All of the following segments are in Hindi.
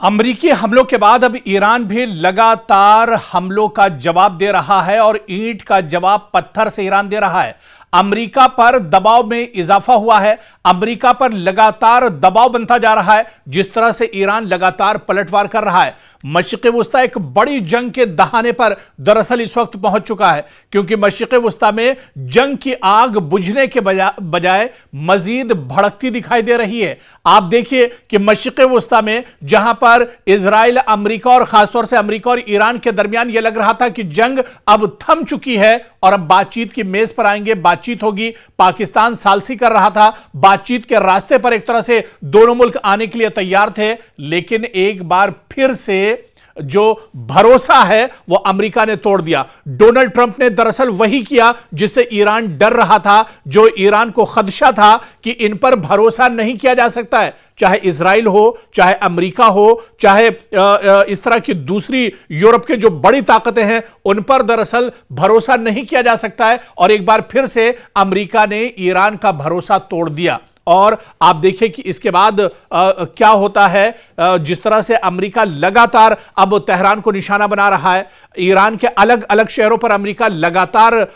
अमेरिकी हमलों के बाद अब ईरान भी लगातार हमलों का जवाब दे रहा है और ईंट का जवाब पत्थर से ईरान दे रहा है। अमेरिका पर दबाव में इजाफा हुआ है। अमेरिका पर लगातार दबाव बनता जा रहा है। जिस तरह से ईरान लगातार पलटवार कर रहा है, मशरिक़ वुस्ता एक बड़ी जंग के दहाने पर दरअसल इस वक्त पहुंच चुका है, क्योंकि मशरिक़ वुस्ता में जंग की आग बुझने के बजाय मजीद भड़कती दिखाई दे रही है। आप देखिए कि मशरिक़ वुस्ता में जहां पर इजराइल, अमेरिका और खासतौर से अमेरिका और ईरान के दरमियान यह लग रहा था कि जंग अब थम चुकी है और अब बातचीत की मेज पर आएंगे, बातचीत होगी। पाकिस्तान सालसी कर रहा था, बातचीत के रास्ते पर एक तरह से दोनों मुल्क आने के लिए तैयार थे, लेकिन एक बार फिर से जो भरोसा है वो अमेरिका ने तोड़ दिया। डोनाल्ड ट्रंप ने दरअसल वही किया जिससे ईरान डर रहा था, जो ईरान को खदशा था कि इन पर भरोसा नहीं किया जा सकता है, चाहे इजराइल हो, चाहे अमेरिका हो, चाहे इस तरह की दूसरी यूरोप के जो बड़ी ताकतें हैं, उन पर दरअसल भरोसा नहीं किया जा सकता है। और एक बार फिर से अमेरिका ने ईरान का भरोसा तोड़ दिया। और आप देखिए कि इसके बाद क्या होता है। जिस तरह से अमेरिका लगातार अब तेहरान को निशाना बना रहा है, ईरान के अलग अलग शहरों पर अमेरिका लगातार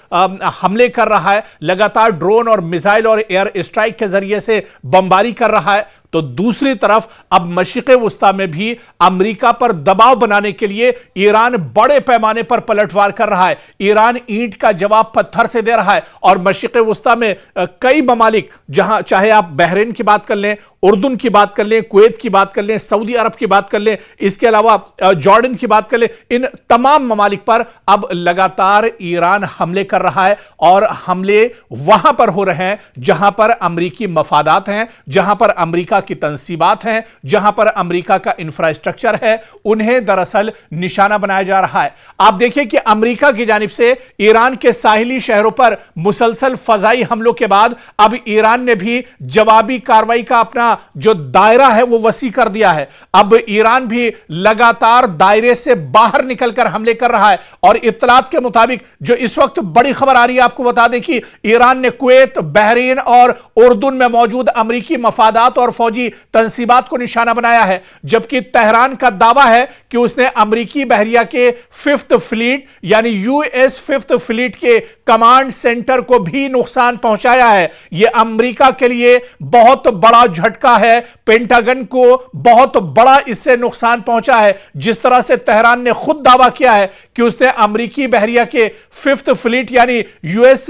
हमले कर रहा है, लगातार ड्रोन और मिसाइल और एयर स्ट्राइक के जरिए से बमबारी कर रहा है, तो दूसरी तरफ अब मशरिक़ वुस्ता में भी अमेरिका पर दबाव बनाने के लिए ईरान बड़े पैमाने पर पलटवार कर रहा है। ईरान ईंट का जवाब पत्थर से दे रहा है और मशरिक़ वुस्ता में कई ममालिक, जहां चाहे आप बहरीन की बात कर लें, उर्दून की बात कर लें, कुवैत की बात कर लें, सऊदी अरब की बात कर लें, इसके अलावा जॉर्डन की बात कर लें, इन तमाम ममालिक पर अब लगातार ईरान हमले कर रहा है। और हमले वहां पर हो रहे हैं जहां पर अमेरिकी मफादात हैं, जहां पर अमेरिका की तंसीबात हैं, जहां पर अमेरिका का इंफ्रास्ट्रक्चर है, उन्हें दरअसल निशाना बनाया जा रहा है। आप देखिए कि अमेरिका की जानिब से ईरान के साहिली शहरों पर मुसलसल फजाई हमलों के बाद अब ईरान ने भी जवाबी कार्रवाई का अपना जो दायरा है वो वसी कर दिया है। अब ईरान भी लगातार दायरे से बाहर निकलकर हमले कर रहा है। और इत्तलात के मुताबिक जो इस वक्त बड़ी खबर आ रही है, आपको बता दें कि ईरान ने कुवैत, बहरीन और उर्दून में मौजूद अमेरिकी मफादात और फौजी तंसीबात को निशाना बनाया है, जबकि तेहरान का दावा है कि उसने अमेरिकी बहरिया के 5th फ्लीट यानी यूएस 5th फ्लीट के कमांड सेंटर को भी नुकसान पहुंचाया है। यह अमेरिका के लिए बहुत बड़ा झटका है, पेंटागन को बहुत बड़ा इससे नुकसान पहुंचा है। जिस तरह से तेहरान ने खुद दावा किया है कि उसने अमेरिकी बहरिया के 5th फ्लीट यानी यूएस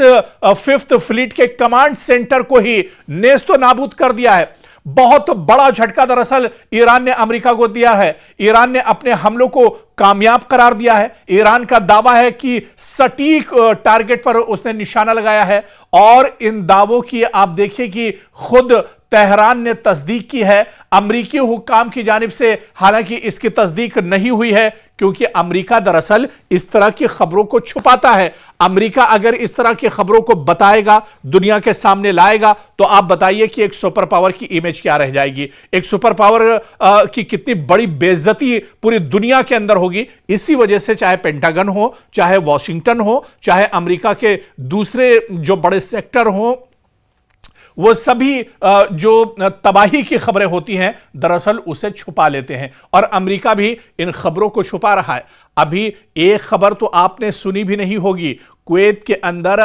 5th फ्लीट के कमांड सेंटर को ही नेस्तो नाबूद कर दिया है। बहुत बड़ा झटका दरअसल ईरान ने अमेरिका को दिया है। ईरान ने अपने हमलों को कामयाब करार दिया है। ईरान का दावा है कि सटीक टारगेट पर उसने निशाना लगाया है। और इन दावों की आप देखिए कि खुद तेहरान ने तस्दीक की है। अमेरिकी हुक्काम की जानिब से हालांकि इसकी तस्दीक नहीं हुई है, क्योंकि अमेरिका दरअसल इस तरह की खबरों को छुपाता है। अमेरिका अगर इस तरह की खबरों को बताएगा, दुनिया के सामने लाएगा, तो आप बताइए कि एक सुपर पावर की इमेज क्या रह जाएगी, एक सुपर पावर की कितनी बड़ी बेइज्जती पूरी दुनिया के अंदर होगी। इसी वजह से चाहे पेंटागन हो, चाहे वॉशिंगटन हो, चाहे अमेरिका के दूसरे जो बड़े सेक्टर हो, वो सभी जो तबाही की खबरें होती हैं दरअसल उसे छुपा लेते हैं। और अमेरिका भी इन खबरों को छुपा रहा है। अभी एक खबर तो आपने सुनी भी नहीं होगी, कुवैत के अंदर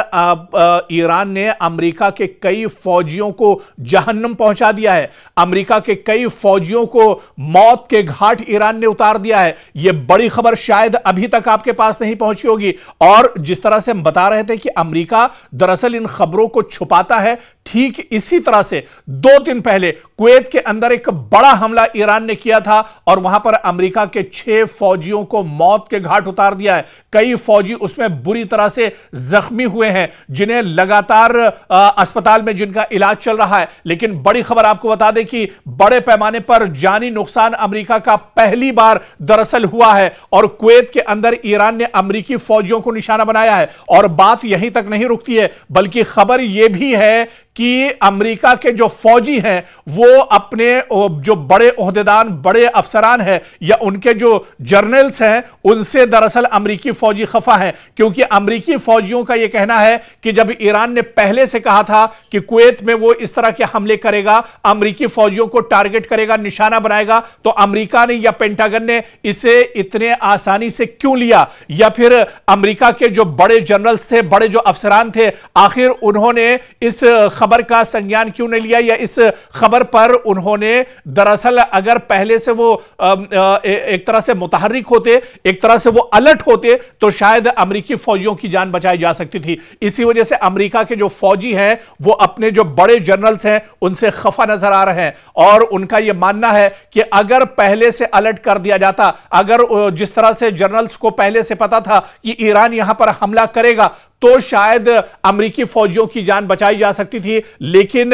ईरान ने अमेरिका के कई फौजियों को जहन्नम पहुंचा दिया है। अमेरिका के कई फौजियों को मौत के घाट ईरान ने उतार दिया है। यह बड़ी खबर शायद अभी तक आपके पास नहीं पहुंची होगी। और जिस तरह से हम बता रहे थे कि अमेरिका दरअसल इन खबरों को छुपाता है, ठीक इसी तरह से 2 दिन पहले कुवैत के अंदर एक बड़ा हमला ईरान ने किया था और वहां पर अमेरिका के 6 फौजियों को मौत के घाट उतार दिया है। कई फौजी उसमें बुरी तरह से जख्मी हुए हैं, जिन्हें लगातार अस्पताल में जिनका इलाज चल रहा है। लेकिन बड़ी खबर आपको बता दें कि बड़े पैमाने पर जानी नुकसान अमेरिका का पहली बार दरअसल हुआ है। और कुवैत के अंदर ईरान ने अमेरिकी फौजियों को निशाना बनाया है। और बात यहीं तक नहीं रुकती है, बल्कि खबर यह भी है कि अमेरिका के जो फौजी हैं वो अपने जो बड़े ओहदेदार, बड़े अफसरान हैं या उनके जो जर्नल्स हैं उनसे दरअसल अमेरिकी फौजी खफा हैं, क्योंकि अमेरिकी फौजियों का यह कहना है कि जब ईरान ने पहले से कहा था कि कुवैत में वो इस तरह के हमले करेगा, अमेरिकी फौजियों को टारगेट करेगा, निशाना बनाएगा, तो अमेरिका ने या पेंटागन ने इसे इतने आसानी से क्यों लिया, या फिर अमेरिका के जो बड़े जनरल्स थे, बड़े जो अफसरान थे, आखिर उन्होंने इस खबर का संज्ञान क्यों नहीं लिया, या इस खबर पर उन्होंने दरअसल अगर पहले से वो एक तरह से मुतहर्रिक होते, एक तरह से वो अलर्ट होते, तो शायद अमेरिकी फौजियों की जान बचाई जा सकती थी। इसी वजह से अमेरिका के जो फौजी हैं वो अपने जो बड़े जनरल्स हैं उनसे खफा नजर आ रहे हैं, और उनका यह मानना है कि अगर पहले से अलर्ट कर दिया जाता, अगर जिस तरह से जनरल्स को पहले से पता था कि ईरान यहां पर हमला करेगा, तो शायद अमेरिकी फौजियों की जान बचाई जा सकती थी, लेकिन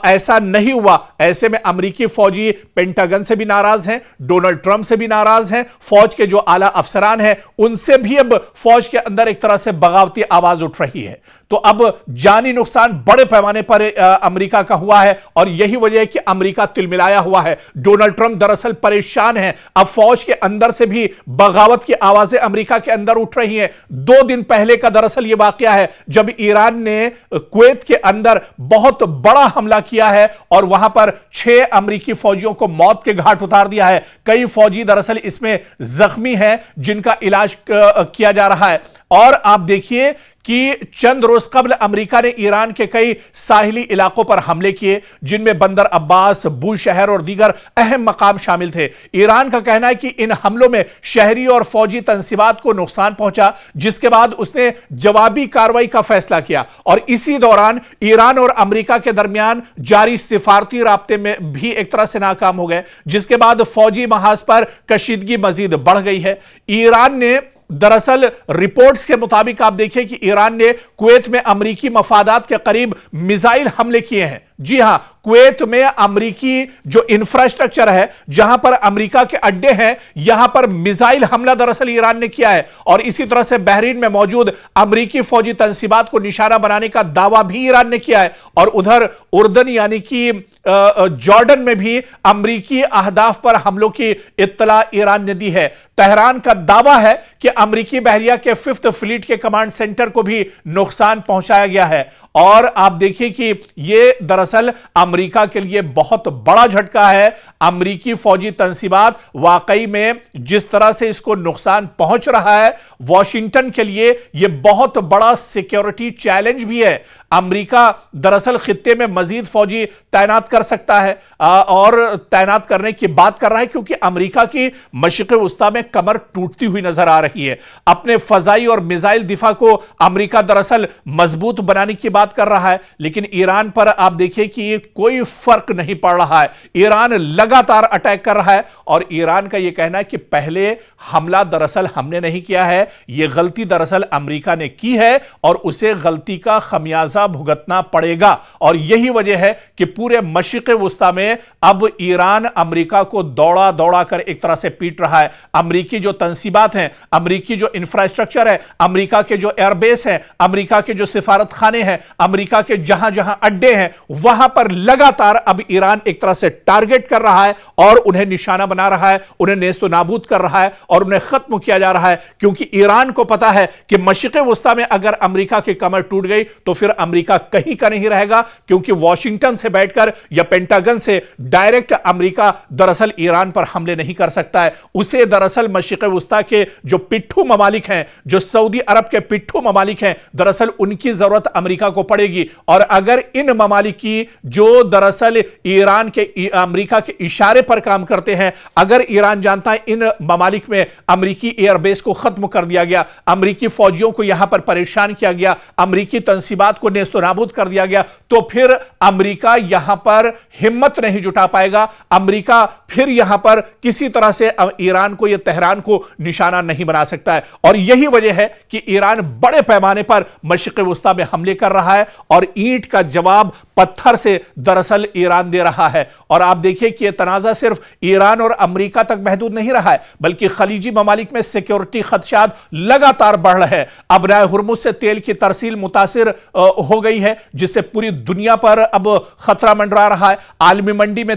ऐसा नहीं हुआ। ऐसे में अमेरिकी फौजी पेंटागन से भी नाराज हैं, डोनाल्ड ट्रंप से भी नाराज हैं, फौज के जो आला अफसरान हैं उनसे भी अब फौज के अंदर एक तरह से बगावती आवाज उठ रही है। तो अब जानी नुकसान बड़े पैमाने पर अमेरिका का हुआ है, और यही वजह है कि अमेरिका तिलमिलाया हुआ है। डोनाल्ड ट्रंप दरअसल परेशान है। अब फौज के अंदर से भी बगावत की आवाजें अमेरिका के अंदर उठ रही हैं। 2 दिन पहले का दरअसल यह वाकया है जब ईरान ने कुवैत के अंदर बहुत बड़ा हमला किया है और वहां पर 6 अमेरिकी फौजियों को मौत के घाट उतार दिया है। कई फौजी दरअसल इसमें जख्मी हैं जिनका इलाज किया जा रहा है। और आप देखिए कि चंद रोज कबल अमेरिका ने ईरान के कई साहिली इलाकों पर हमले किए, जिनमें बंदर अब्बास, बूशहर और दीगर अहम मकाम शामिल थे। ईरान का कहना है कि इन हमलों में शहरी और फौजी तंसीबात को नुकसान पहुंचा, जिसके बाद उसने जवाबी कार्रवाई का फैसला किया। और इसी दौरान ईरान और अमेरिका के दरमियान जारी सिफारती राब्ते में भी एक तरह से नाकाम हो गए, जिसके बाद फौजी महाज पर कशीदगी मजीद बढ़ गई है। ईरान ने दरअसल रिपोर्ट्स के मुताबिक आप देखिए कि ईरान ने कुवैत में अमेरिकी मफादात के करीब मिसाइल हमले किए हैं। जी हां, कुवैत में अमेरिकी जो इंफ्रास्ट्रक्चर है, जहां पर अमेरिका के अड्डे हैं, यहां पर मिसाइल हमला दरअसल ईरान ने किया है। और इसी तरह से बहरीन में मौजूद अमेरिकी फौजी तंसीबात को निशाना बनाने का दावा भी ईरान ने किया है। और उधर उर्दन यानी कि जॉर्डन में भी अमेरिकी अहदाफ पर हमलों की इत्तला ईरान ने दी है। तेहरान का दावा है कि अमेरिकी बहरिया के 5th फ्लीट के कमांड सेंटर को भी नुकसान पहुंचाया गया है। और आप देखिए कि यह दरअसल अमेरिका के लिए बहुत बड़ा झटका है। अमेरिकी फौजी तंसीबात वाकई में जिस तरह से इसको नुकसान पहुंच रहा है, वॉशिंगटन के लिए यह बहुत बड़ा सिक्योरिटी चैलेंज भी है। अमेरिका दरअसल खित्ते में मजीद फौजी तैनात कर सकता है और तैनात करने की बात कर रहा है, क्योंकि अमेरिका की मशरिक़ वुस्ता में कमर टूटती हुई नजर आ रही है। अपने फजाई और मिसाइल दिफा को अमेरिका दरअसल मजबूत बनाने की बात कर रहा है, लेकिन ईरान पर आप देखिए कि कोई फर्क नहीं पड़ रहा है। ईरान लगातार अटैक कर रहा है, और ईरान का यह कहना है कि पहले हमला दरअसल हमने नहीं किया है, यह गलती दरअसल अमेरिका ने की है और उसे गलती का खमियाजा भुगतना पड़ेगा। और यही वजह है कि पूरे मशरिक़ वुस्ता में अब ईरान अमेरिका को दौड़ा दौड़ा कर एक तरह से पीट रहा है। अमेरिकी जो तंसीबात हैं, अमेरिकी जो इंफ्रास्ट्रक्चर है, अमेरिका के जो एयरबेस हैं, अमेरिका के जो सिफारत खाने हैं, अमेरिका के जहां जहां अड्डे हैं, वहां पर लगातार अब ईरान एक तरह से टारगेट कर रहा है और उन्हें निशाना बना रहा है, उन्हें नेस्तो नाबूद कर रहा है और उन्हें खत्म किया जा रहा है। क्योंकि ईरान को पता है कि मशरिक़ वुस्ता में अगर अमेरिका की कमर टूट गई तो फिर अमेरिका कहीं का नहीं रहेगा, क्योंकि वॉशिंगटन से बैठकर या पेंटागन से डायरेक्ट अमेरिका दरअसल ईरान पर हमले नहीं कर सकता है। उसे दरअसल मशरिक़ वुस्ता के जो पिट्ठू ममालिक हैं, जो सऊदी अरब के पिट्ठू ममालिक हैं, दरअसल उनकी जरूरत अमेरिका को पड़ेगी। और अगर इन ममालिक की जो दरअसल ईरान के अमेरिका के इशारे पर काम करते हैं, अगर ईरान जानता है इन ममालिक में अमेरिकी एयरबेस को खत्म कर दिया गया, अमेरिकी फौजियों को यहां पर परेशान किया गया, अमेरिकी तंसीबात को नेस्तो नाबूद कर दिया गया, तो फिर अमेरिका यहां पर हिम्मत नहीं जुटा पाएगा। अमेरिका फिर यहां पर किसी तरह से ईरान को या तेहरान को निशाना नहीं बना सकता है। और यही वजह है कि ईरान बड़े पैमाने पर मशरिक़ वुस्ता में हमले कर रहा है और ईंट का जवाब पत्थर से दरअसल ईरान दे रहा है। और आप देखिए कि यह तनाजा सिर्फ ईरान और अमेरिका तक महदूद नहीं रहा है, बल्कि खलीजी ममालिक में सिक्योरिटी खदशात लगातार बढ़ रहे हैं। अब राय हुर्मुज से तेल की तरसील मुतासिर हो गई है, जिससे पूरी दुनिया पर अब खतरा मंडरा रहा है। आलमी मंडी में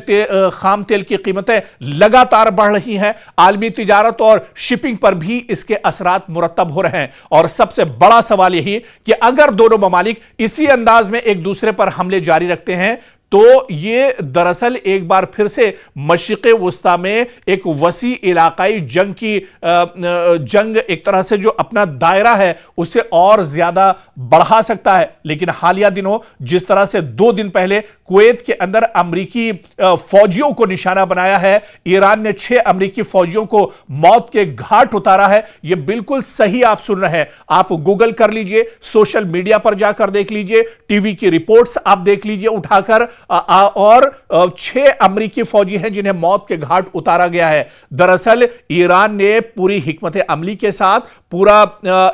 खाम तेल की कीमतें लगातार बढ़ रही हैं। आलमी तिजारत और शिपिंग पर भी इसके असरात मुरतब हो रहे हैं। और सबसे बड़ा सवाल यही कि अगर दोनों ममालिक इसी अंदाज में एक दूसरे पर हमले जारी रखते हैं तो ये दरअसल एक बार फिर से मशरिक़े वुस्ता में एक वसी इलाकाई जंग की जंग एक तरह से जो अपना दायरा है उसे और ज्यादा बढ़ा सकता है। लेकिन हालिया दिनों जिस तरह से 2 दिन पहले कुवैत के अंदर अमरीकी फौजियों को निशाना बनाया है, ईरान ने 6 अमरीकी फौजियों को मौत के घाट उतारा है, यह बिल्कुल सही आप सुन रहे हैं। आप गूगल कर लीजिए, सोशल मीडिया पर जाकर देख लीजिए, टीवी की रिपोर्ट्स आप देख लीजिए उठाकर, और 6 अमरीकी फौजी हैं जिन्हें मौत के घाट उतारा गया है। दरअसल ईरान ने पूरी हिकमत अमली के साथ पूरा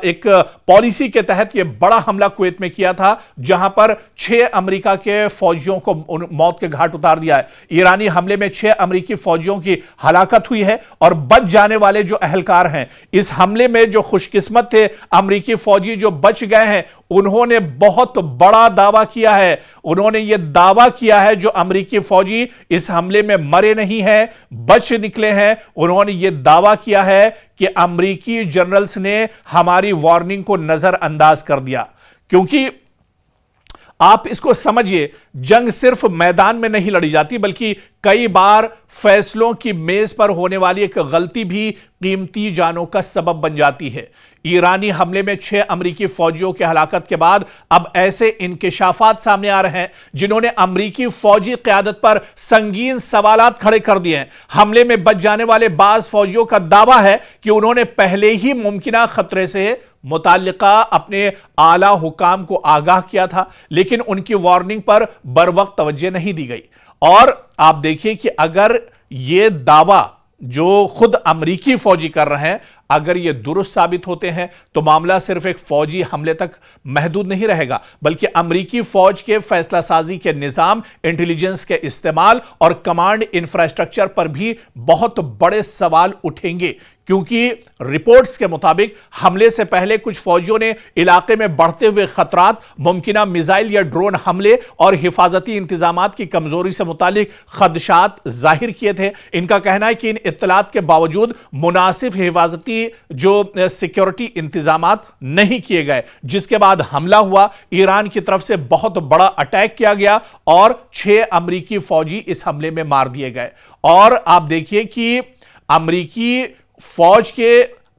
एक पॉलिसी के तहत यह बड़ा हमला कुवैत में किया था, जहां पर 6 अमेरिका के फौजियों को मौत के घाट उतार दिया है। ईरानी हमले में 6 अमेरिकी फौजियों की हलाकत हुई है और बच जाने वाले जो अहलकार हैं, इस हमले में जो खुशकिस्मत थे अमेरिकी फौजी जो बच गए हैं, उन्होंने बहुत बड़ा दावा किया है। उन्होंने यह दावा किया है जो अमेरिकी फौजी इस हमले में मरे नहीं हैं, बच निकले हैं, उन्होंने यह दावा किया है कि अमेरिकी जनरल्स ने हमारी वार्निंग को नजरअंदाज कर दिया। क्योंकि आप इसको समझिए, जंग सिर्फ मैदान में नहीं लड़ी जाती, बल्कि कई बार फैसलों की मेज पर होने वाली एक गलती भी कीमती जानों का सबब बन जाती है। ईरानी हमले में 6 अमरीकी फौजियों की हलाकत के बाद अब ऐसे इंकिशाफात सामने आ रहे हैं जिन्होंने अमरीकी फौजी क़यादत पर संगीन सवालात खड़े कर दिए हैं। हमले में बच जाने वाले बाज फौजियों का दावा है कि उन्होंने पहले ही मुमकिना खतरे से मुताल्लिका अपने आला हुकाम को आगाह किया था, लेकिन उनकी वार्निंग पर बरवक्त तवज्जो नहीं दी गई। और आप देखिए कि अगर यह दावा जो खुद अमरीकी फौजी कर रहे हैं, अगर ये दुरुस्त साबित होते हैं तो मामला सिर्फ एक फौजी हमले तक महदूद नहीं रहेगा, बल्कि अमरीकी फौज के फैसला साजी के निजाम, इंटेलिजेंस के इस्तेमाल और कमांड इंफ्रास्ट्रक्चर पर भी बहुत बड़े सवाल उठेंगे। क्योंकि रिपोर्ट्स के मुताबिक हमले से पहले कुछ फौजियों ने इलाके में बढ़ते हुए खतरात, मुमकिना मिसाइल या ड्रोन हमले और हिफाजती इंतजामात की कमजोरी से मुतालिक खदशात जाहिर किए थे। इनका कहना है कि इन इत्तलात के बावजूद मुनासिब हिफाजती जो सिक्योरिटी इंतजामात नहीं किए गए, जिसके बाद हमला हुआ। ईरान की तरफ से बहुत बड़ा अटैक किया गया और 6 अमरीकी फौजी इस हमले में मार दिए गए। और आप देखिए कि अमरीकी फौज के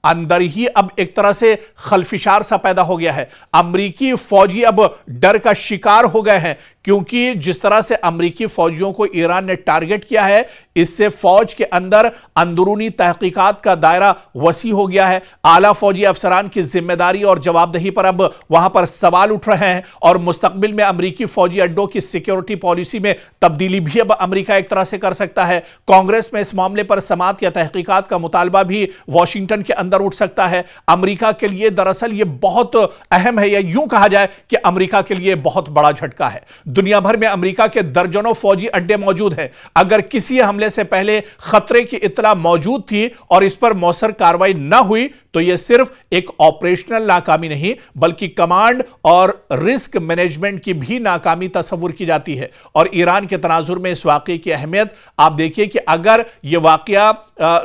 अंदर ही अब एक तरह से खलफिशार सा पैदा हो गया है। अमरीकी फौजी अब डर का शिकार हो गए हैं, क्योंकि जिस तरह से अमरीकी फौजियों को ईरान ने टारगेट किया है, इससे फौज के अंदर अंदरूनी तहकीकात का दायरा वसी हो गया है। आला फौजी अफसरान की जिम्मेदारी और जवाबदेही पर अब वहां पर सवाल उठ रहे हैं और मुस्तकबिल में अमरीकी फौजी अड्डों की सिक्योरिटी पॉलिसी में तब्दीली भी अब अमरीका एक तरह से कर सकता है। कांग्रेस में इस मामले पर समाअत या तहकीकात का मुतालबा भी वॉशिंगटन के अंदर उठ सकता है। अमरीका के लिए दरअसल यह बहुत अहम है, या यूं कहा जाए कि अमरीका के लिए बहुत बड़ा झटका है। दुनिया भर में अमेरिका के दर्जनों फौजी अड्डे मौजूद हैं। अगर किसी हमले से पहले खतरे की इत्तला मौजूद थी और इस पर मौसर कार्रवाई न हुई तो यह सिर्फ एक ऑपरेशनल नाकामी नहीं, बल्कि कमांड और रिस्क मैनेजमेंट की भी नाकामी तस्वुर की जाती है। और ईरान के तनाजुर में इस वाकये की अहमियत आप देखिए कि अगर यह वाकया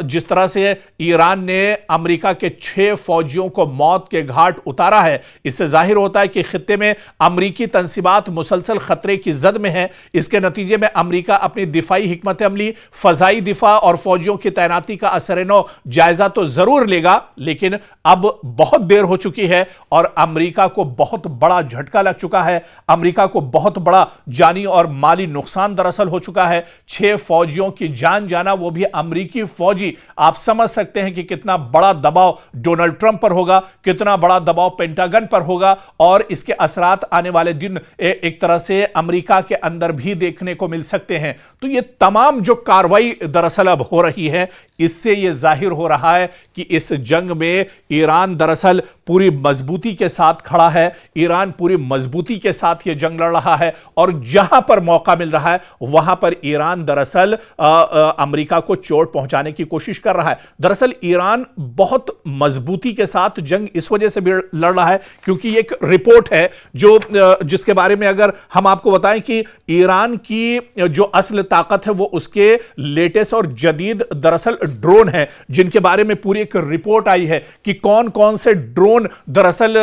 जिस तरह से ईरान ने अमेरिका के 6 फौजियों को मौत के घाट उतारा है, इससे जाहिर होता है कि खित्ते में अमरीकी तंसीबात मुसलसल खतरे की जद में है। इसके नतीजे में अमरीका अपनी दिफाई हिकमत अमली, फजाई दिफा और फौजियों की तैनाती का असर-ए-नौ जायजा तो जरूर लेगा, लेकिन अब बहुत देर हो चुकी है और अमरीका को बहुत बड़ा झटका लग चुका है। अमरीका को बहुत बड़ा जानी और माली नुकसान दरअसल हो चुका है। 6 फौजियों की जान जाना, वो भी अमरीकी फौजी। आप समझ सकते हैं कि कितना बड़ा दबाव डोनाल्ड ट्रंप पर होगा, कितना बड़ा दबाव पेंटागन पर होगा, और इसके असरात आने वाले दिन एक तरह से अमरीका के अंदर भी देखने को मिल सकते हैं। तो ये तमाम जो कार्रवाई दरअसल अब हो रही है, इससे यह जाहिर हो रहा है कि इस जंग में ईरान दरअसल पूरी मजबूती के साथ खड़ा है। ईरान पूरी मजबूती के साथ यह जंग लड़ रहा है और जहां पर मौका मिल रहा है वहां पर ईरान दरअसल अमेरिका को चोट पहुंचाने की कोशिश कर रहा है। दरअसल ईरान बहुत मजबूती के साथ जंग इस वजह से भी लड़ रहा है क्योंकि एक रिपोर्ट है जिसके बारे में अगर हम आपको बताएं कि ईरान की जो असल ताकत है वो उसके लेटेस्ट और जदीद दरअसल ड्रोन है, जिनके बारे में पूरी एक रिपोर्ट आई है कि कौन कौन से ड्रोन दरअसल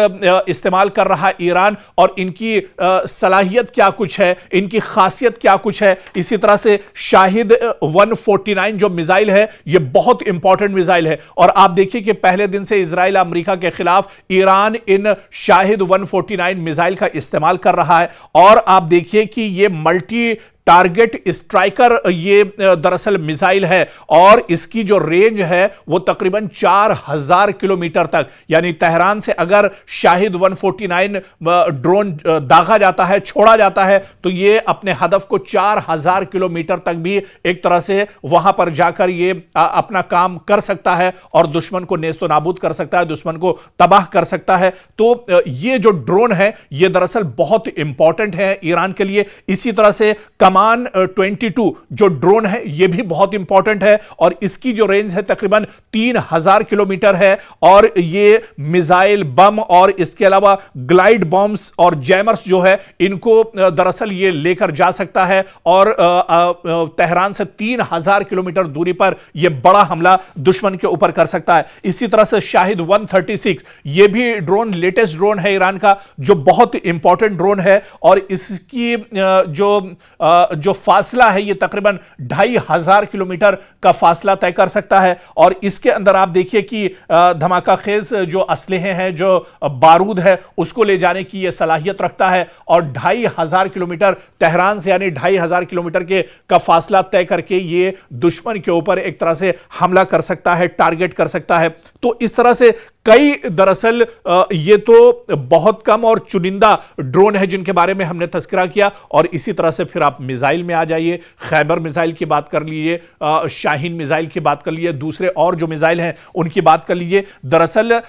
इस्तेमाल कर रहा है ईरान और इनकी सलाहियत क्या कुछ है, इनकी खासियत क्या कुछ है। इसी तरह से शाहिद 149 जो मिसाइल है यह बहुत इंपॉर्टेंट मिसाइल है और आप देखिए कि पहले दिन से इजराइल अमेरिका के खिलाफ ईरान इन शाहिद 149 मिसाइल का इस्तेमाल कर रहा है और आप देखिए कि यह मल्टी टारगेट स्ट्राइकर ये दरअसल मिसाइल है और इसकी जो रेंज है वो तकरीबन 4000 किलोमीटर तक, यानी तेहरान से अगर शाहिद 149 ड्रोन दागा जाता है, छोड़ा जाता है तो ये अपने हदफ को 4000 किलोमीटर तक भी एक तरह से वहां पर जाकर ये अपना काम कर सकता है और दुश्मन को नेस्तो नाबूद कर सकता है, दुश्मन को तबाह कर सकता है। तो ये जो ड्रोन है ये दरअसल बहुत इंपॉर्टेंट है ईरान के लिए। इसी तरह से कमान 22 जो ड्रोन है यह भी बहुत इंपॉर्टेंट है और इसकी जो रेंज है तकरीबन 3000 किलोमीटर है और यह मिसाइल बम और इसके अलावा ग्लाइड बॉम्ब्स और जैमर्स जो है इनको दरअसल यह लेकर जा सकता है और तेहरान से 3000 किलोमीटर दूरी पर यह बड़ा हमला दुश्मन के ऊपर कर सकता है। इसी तरह से शाहिद 136 यह भी ड्रोन लेटेस्ट ड्रोन है ईरान का जो बहुत इंपॉर्टेंट ड्रोन है और इसकी जो फासला है ये तकरीबन 2500 किलोमीटर का फासला तय कर सकता है और इसके अंदर आप देखिए कि धमाका खेज जो असलहे हैं, जो बारूद है उसको ले जाने की यह सलाहियत रखता है और 2500 किलोमीटर तेहरान से यानी 2500 किलोमीटर का फासला तय करके ये दुश्मन के ऊपर एक तरह से हमला कर सकता है, टारगेट कर सकता है। तो इस तरह से कई दरअसल ये तो बहुत कम और चुनिंदा ड्रोन है जिनके बारे में हमने तस्करा किया और इसी तरह से फिर आप मिसाइल में आ जाइए, खैबर मिसाइल की बात कर लीजिए, शाहीन मिसाइल की बात कर लीजिए, दूसरे और जो मिसाइल हैं उनकी बात कर लीजिए। दरअसल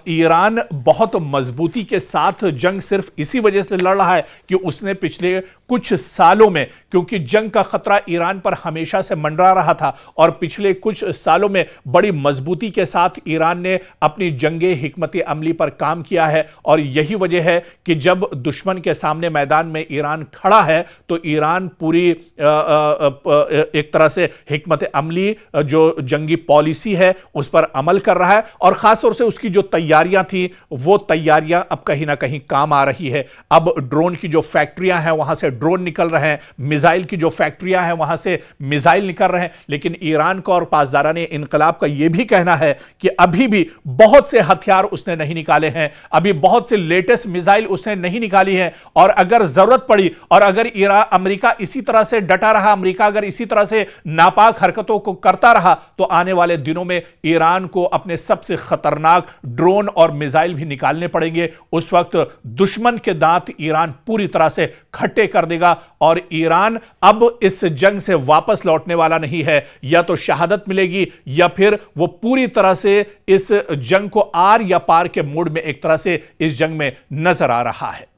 ईरान बहुत मजबूती के साथ जंग सिर्फ इसी वजह से लड़ रहा है कि उसने पिछले कुछ सालों में, क्योंकि जंग का खतरा ईरान पर हमेशा से मंडरा रहा था और पिछले कुछ सालों में बड़ी मजबूती के साथ ईरान ने अपनी जंगे हिकमत अमली पर काम किया है और यही वजह है कि जब दुश्मन के सामने मैदान में ईरान खड़ा है तो ईरान पूरी एक तरह से हिकमत अमली जो जंगी पॉलिसी है उस पर अमल कर रहा है और खासतौर से उसकी जो तैयारियां थी वो तैयारियां अब कहीं ना कहीं काम आ रही है। अब ड्रोन की जो फैक्ट्रियां हैं वहां से ड्रोन निकल रहे हैं, मिसाइल की जो फैक्ट्रियां हैं वहां से मिसाइल निकल रहे हैं, लेकिन ईरान का और पासदाराने इनकलाब का यह भी कहना है कि अभी भी बहुत से हथियार उसने नहीं निकाले हैं, अभी बहुत से लेटेस्ट मिसाइल उसने नहीं निकाली है और अगर जरूरत पड़ी और अगर अमेरिका इसी तरह से डटा रहा, अमेरिका अगर इसी तरह से नापाक हरकतों को करता रहा तो आने वाले दिनों में ईरान को अपने सबसे खतरनाक ड्रोन और मिसाइल भी निकालने पड़ेंगे। उस वक्त दुश्मन के दांत ईरान पूरी तरह से खट्टे कर देगा और ईरान अब इस जंग से वापस लौटने वाला नहीं है। या तो शहादत मिलेगी या फिर वो पूरी तरह से इस जंग को आर या पार के मूड में एक तरह से इस जंग में नजर आ रहा है।